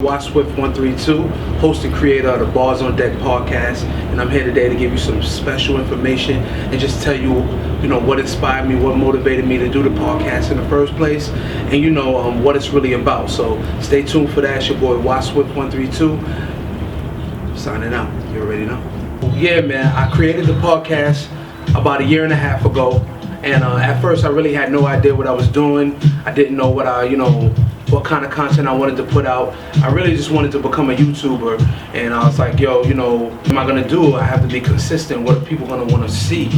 NYCPODCAST, host and creator of the Bars on Deck podcast, and I'm here today to give you some special information and just tell you, what inspired me, what motivated me to do the podcast in the first place, and what it's really about. So stay tuned for that. It's your boy NYCPODCAST signing out. You already know. Yeah, man. I created the podcast about 1.5 years ago, and at first I really had no idea what I was doing. I didn't know what what kind of content I wanted to put out. I really just wanted to become a YouTuber, and I was like, what am I gonna do? I have to be consistent. What are people gonna want to see?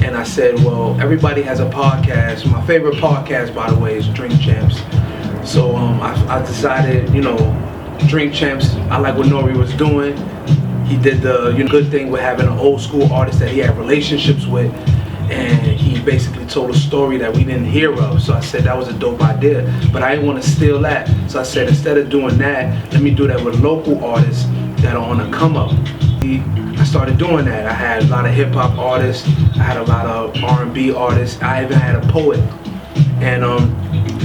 And I said, well, everybody has a podcast. My favorite podcast, by the way, is Drink Champs. So I decided, Drink Champs, I like what Nori was doing. He did the good thing with having an old school artist that he had relationships with, and he basically told a story that we didn't hear of. So I said that was a dope idea, but I didn't want to steal that. So I said, instead of doing that, let me do that with local artists that are on the come up. I started doing that. I had a lot of hip hop artists, I had a lot of R&B artists, I even had a poet. And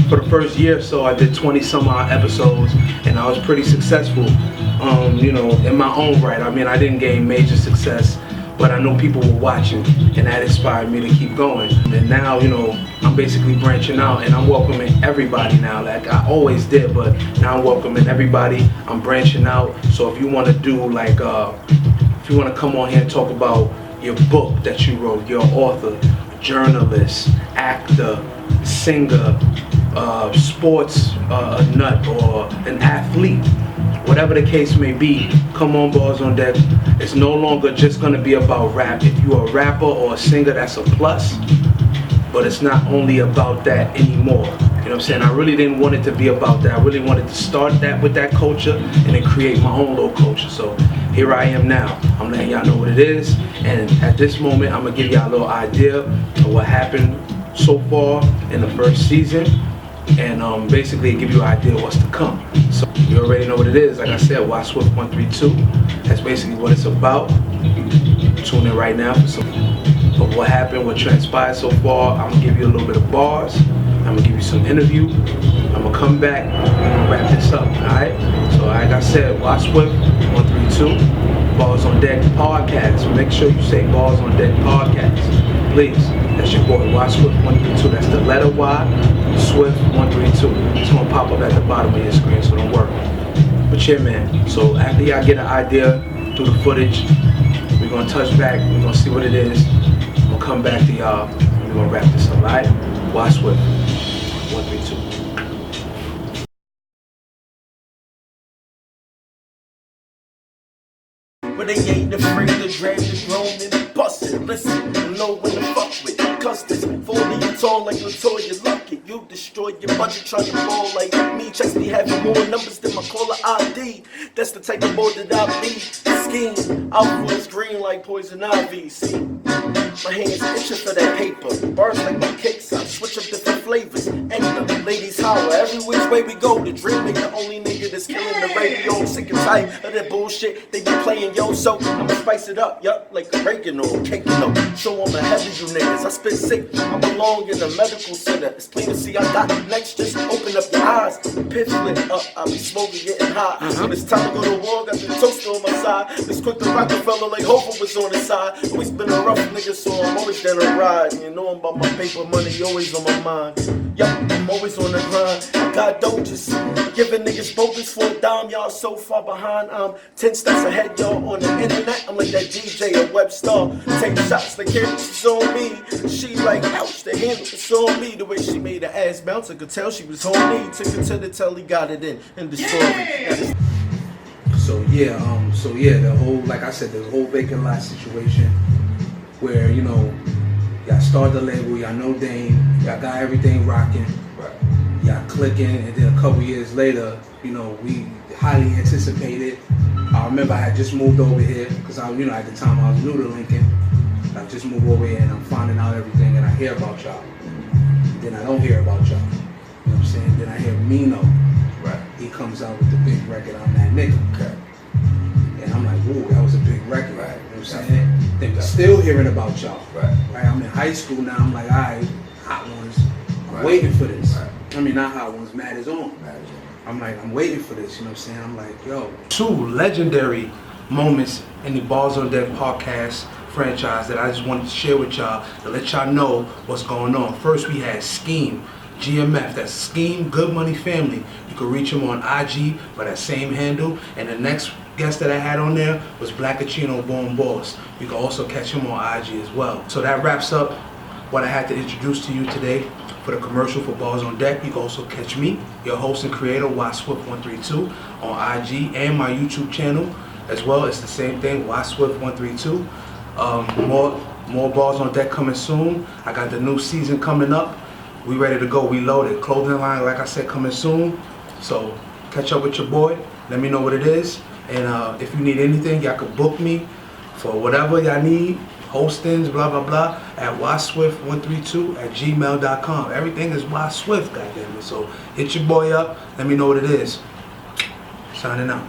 for the first year or so, I did 20 some odd episodes, and I was pretty successful, in my own right. I mean, I didn't gain major success, but I know people were watching, and that inspired me to keep going. And now, I'm basically branching out, and I'm welcoming everybody now, like I always did, but now I'm welcoming everybody. I'm branching out. So if you want to do if you want to come on here and talk about your book that you wrote, you're an author, journalist, actor, singer, sports nut, or an athlete, whatever the case may be, come on Bars on Deck. It's no longer just going to be about rap. If you're a rapper or a singer, that's a plus, but it's not only about that anymore. You know what I'm saying? I really didn't want it to be about that. I really wanted to start that with that culture and then create my own little culture. So here I am now. I'm letting y'all know what it is, and at this moment I'm going to give y'all a little idea of what happened so far in the first season, and basically give you an idea of what's to come. So you already know what it is. Like I said, YSwift132. That's basically what it's about. Tune in right now for some of what happened, what transpired so far. I'm gonna give you a little bit of bars. I'm gonna give you some interview. I'm gonna come back. I'm gonna wrap this up. All right. So like I said, YSwift132, Bars on Deck podcast. Make sure you say Bars on Deck podcast, please. That's your boy YSwift132. That's the letter Y, Swift132. It's gonna pop up at the bottom of your screen, so don't worry. But yeah, man. So after y'all get an idea through the footage, we're gonna touch back. We're gonna see what it is. We'll come back to y'all. We're gonna wrap this up. All right? YSwift132. But they ain't afraid to grab the grown and bust it. Listen, you know when to fuck with custards. 40 years tall like Latoya Luckett. You destroy your budget trying to ball like me. Checks me having more numbers than my caller ID. That's the type of boy that I be. Scheme, outwards green like poison ivy. See, my hands itching for that paper. Bars like my cakes, I switch up different flavors. And the ladies holler every which way we go. The dream ain't the only nigga that's killing the radio. I'm sick and tired of that bullshit they be playing, yo. So I'ma spice it up, yup, like oregano, cake, show them ahead of you niggas. I spit sick, I belong in the medical center. It's plain to see I got next, just open up your eyes. Pitch lit up, I be smoking, getting high. When it's time to go to war, got the toaster on my side. It's quick to Rockefeller like Hova was on his side. Always been a rough nigga, so I'm always down to ride. You know I'm about my paper money, always on my mind. Yup, I'm always on the grind. I got doges, giving niggas bogus for a dime. Y'all so far behind, I'm 10 steps ahead, y'all on the internet. I'm like that DJ, a web star. Take shots, the camera's on me. She like, ouch, the handle is on me. The way she made her ass bounce, I could tell she was horny. Took her to the telly, got it in the story. So yeah, the whole, like I said, the whole vacant lot situation where, y'all started the label, y'all know Dame, y'all got everything rocking, y'all clicking, and then a couple years later, we highly anticipated. I remember I had just moved over here, because at the time I was new to Lincoln. I just moved over here and I'm finding out everything, and I hear about y'all. Then I don't hear about y'all. You know what I'm saying? Then I hear Mino. Right. He comes out with the big record, I'm That Nigga. Okay. And I'm like, whoa, that was a big record. Right. You know what I'm saying? Then we're still hearing about y'all. Right. I'm in high school now, I'm like, all right, Hot Ones, I'm waiting for this. Right. I mean, not Hot Ones, Mad Is On. I'm waiting for this, you know what I'm saying? I'm like, yo. 2 legendary moments in the Balls on Deck podcast franchise that I just wanted to share with y'all to let y'all know what's going on. First, we had Scheme, GMF, that's Scheme Good Money Family. You can reach him on IG by that same handle. And the next guest that I had on there was Blackachino Born Boss. You can also catch him on IG as well. So that wraps up what I had to introduce to you today for the commercial for Balls on Deck. You can also catch me, your host and creator, YSwift132, on IG and my YouTube channel as well. It's the same thing, YSwift132. More Balls on Deck coming soon. I got the new season coming up. We ready to go. We loaded. Clothing line, like I said, coming soon. So catch up with your boy. Let me know what it is. And if you need anything, y'all can book me for whatever y'all need. Hostings, blah, blah, blah, at yswift132@gmail.com. Everything is yswift, goddammit. So hit your boy up. Let me know what it is. Signing out.